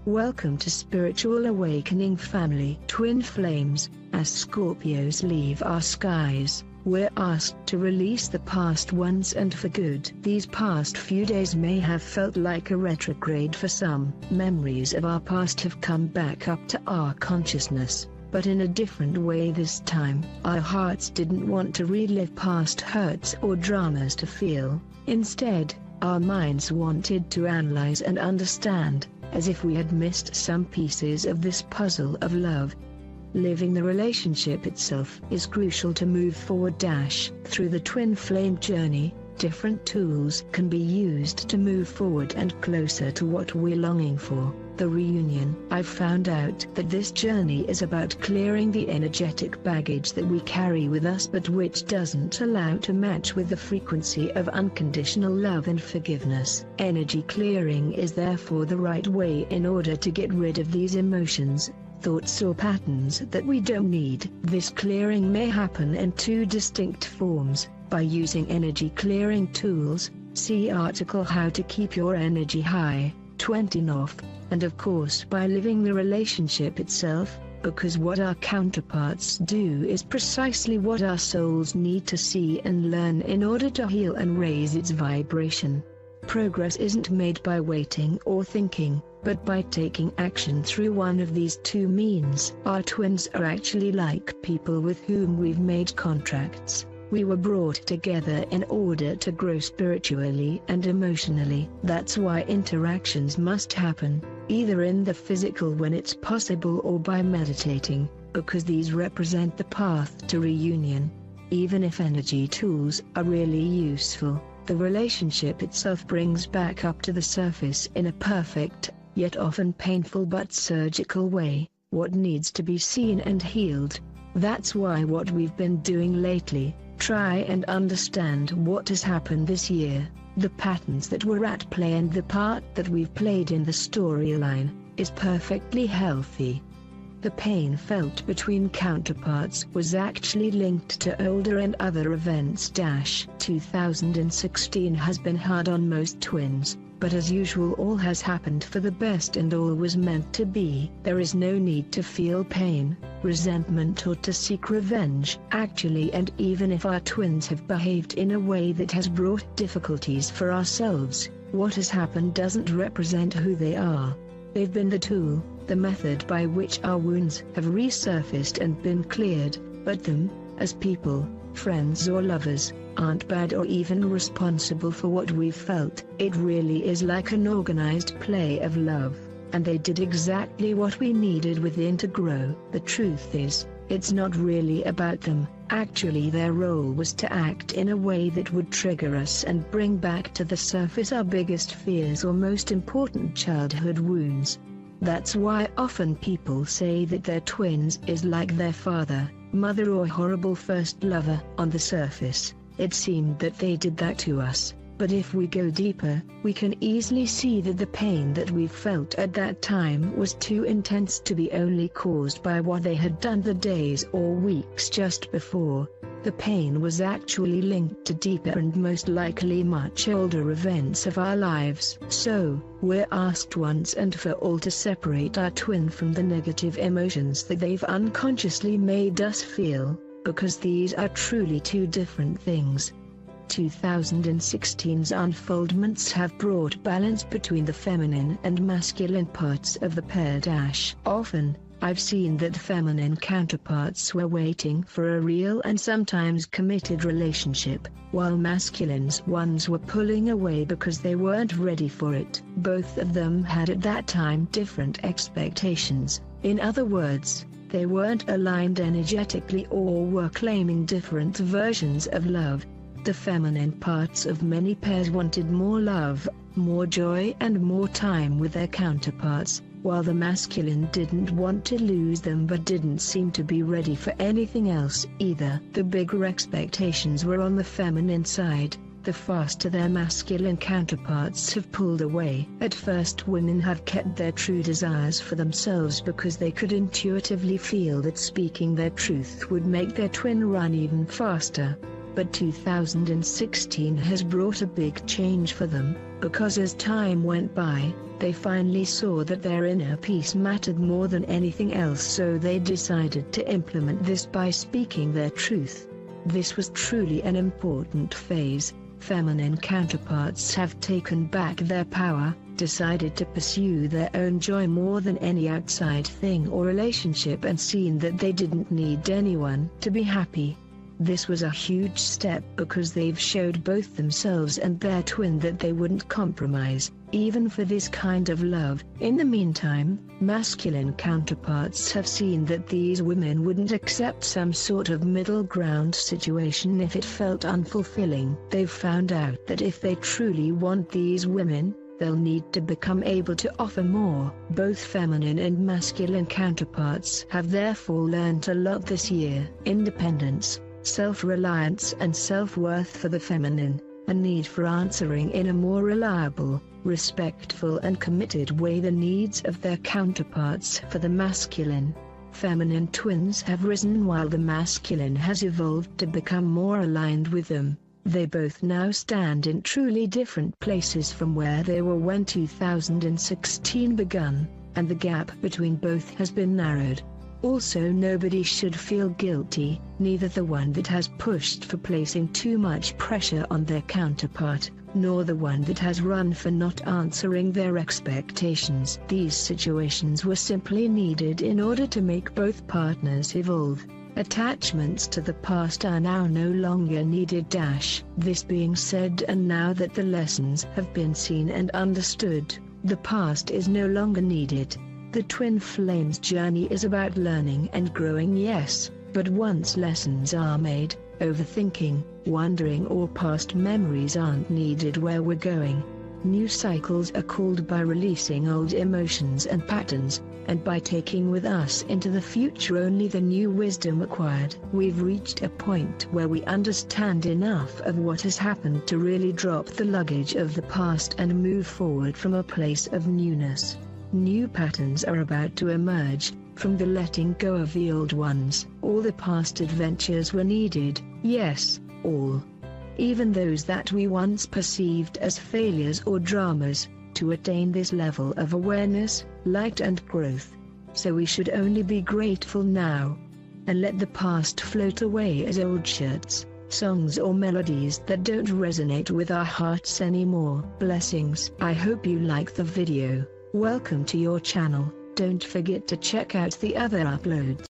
Welcome to Spiritual Awakening Family Twin Flames. As Scorpios leave our skies, we're asked to release the past once and for good. These past few days may have felt like a retrograde for some. Memories of our past have come back up to our consciousness, but in a different way this time. Our hearts didn't want to relive past hurts or dramas to feel. Instead, our minds wanted to analyze and understand, as if we had missed some pieces of this puzzle of love. Living the relationship itself is crucial to move forward. Through the twin flame journey, different tools can be used to move forward and closer to what we're longing for, the reunion. I've found out that this journey is about clearing the energetic baggage that we carry with us but which doesn't allow to match with the frequency of unconditional love and forgiveness. Energy clearing is therefore the right way in order to get rid of these emotions, thoughts or patterns that we don't need. This clearing may happen in two distinct forms: by using energy clearing tools, see article How to Keep Your Energy High, 20 off, and of course by living the relationship itself, because what our counterparts do is precisely what our souls need to see and learn in order to heal and raise its vibration. Progress isn't made by waiting or thinking, but by taking action through one of these two means. Our twins are actually like people with whom we've made contracts. We were brought together in order to grow spiritually and emotionally. That's why interactions must happen, either in the physical when it's possible or by meditating, because these represent the path to reunion. Even if energy tools are really useful, the relationship itself brings back up to the surface in a perfect, yet often painful but surgical way, what needs to be seen and healed. That's why what we've been doing lately, try and understand what has happened this year, the patterns that were at play and the part that we've played in the storyline, is perfectly healthy. The pain felt between counterparts was actually linked to older and other events. 2016 has been hard on most twins, but as usual all has happened for the best and all was meant to be. There is no need to feel pain, resentment or to seek revenge. Actually, and even if our twins have behaved in a way that has brought difficulties for ourselves, what has happened doesn't represent who they are. They've been the tool, the method by which our wounds have resurfaced and been cleared, but them, as people, friends or lovers, aren't bad or even responsible for what we've felt. It really is like an organized play of love, and they did exactly what we needed within to grow. The truth is, it's not really about them. Actually, their role was to act in a way that would trigger us and bring back to the surface our biggest fears or most important childhood wounds. That's why often people say that their twins is like their father, mother or horrible first lover. On the surface, it seemed that they did that to us, but if we go deeper, we can easily see that the pain that we felt at that time was too intense to be only caused by what they had done the days or weeks just before. The pain was actually linked to deeper and most likely much older events of our lives. So, we're asked once and for all to separate our twin from the negative emotions that they've unconsciously made us feel, because these are truly two different things. 2016's unfoldments have brought balance between the feminine and masculine parts of the pair. Often, I've seen that feminine counterparts were waiting for a real and sometimes committed relationship, while masculine ones were pulling away because they weren't ready for it. Both of them had at that time different expectations. In other words, they weren't aligned energetically or were claiming different versions of love. The feminine parts of many pairs wanted more love, more joy and more time with their counterparts, while the masculine didn't want to lose them but didn't seem to be ready for anything else either. The bigger expectations were on the feminine side, the faster their masculine counterparts have pulled away. At first, women have kept their true desires for themselves because they could intuitively feel that speaking their truth would make their twin run even faster. But 2016 has brought a big change for them, because as time went by, they finally saw that their inner peace mattered more than anything else, so they decided to implement this by speaking their truth. This was truly an important phase. Feminine counterparts have taken back their power, decided to pursue their own joy more than any outside thing or relationship, and seen that they didn't need anyone to be happy. This was a huge step because they've showed both themselves and their twin that they wouldn't compromise, even for this kind of love. In the meantime, masculine counterparts have seen that these women wouldn't accept some sort of middle ground situation if it felt unfulfilling. They've found out that if they truly want these women, they'll need to become able to offer more. Both feminine and masculine counterparts have therefore learned a lot this year. Independence, self-reliance and self-worth for the feminine, a need for answering in a more reliable, respectful and committed way the needs of their counterparts for the masculine. Feminine twins have risen while the masculine has evolved to become more aligned with them. They both now stand in truly different places from where they were when 2016 began, and the gap between both has been narrowed. Also, nobody should feel guilty, neither the one that has pushed for placing too much pressure on their counterpart, nor the one that has run for not answering their expectations. These situations were simply needed in order to make both partners evolve. Attachments to the past are now no longer needed. This being said, and now that the lessons have been seen and understood, the past is no longer needed. The twin flames journey is about learning and growing, yes, but once lessons are made, overthinking, wondering or past memories aren't needed. Where we're going. New cycles are called by releasing old emotions and patterns, and by taking with us into the future only the new wisdom acquired. We've reached a point where we understand enough of what has happened to really drop the luggage of the past and move forward from a place of newness. New patterns are about to emerge, from the letting go of the old ones. All the past adventures were needed, yes, all. Even those that we once perceived as failures or dramas, to attain this level of awareness, light and growth. So we should only be grateful now, and let the past float away as old shirts, songs or melodies that don't resonate with our hearts anymore. Blessings. I hope you like the video. Welcome to your channel. Don't forget to check out the other uploads.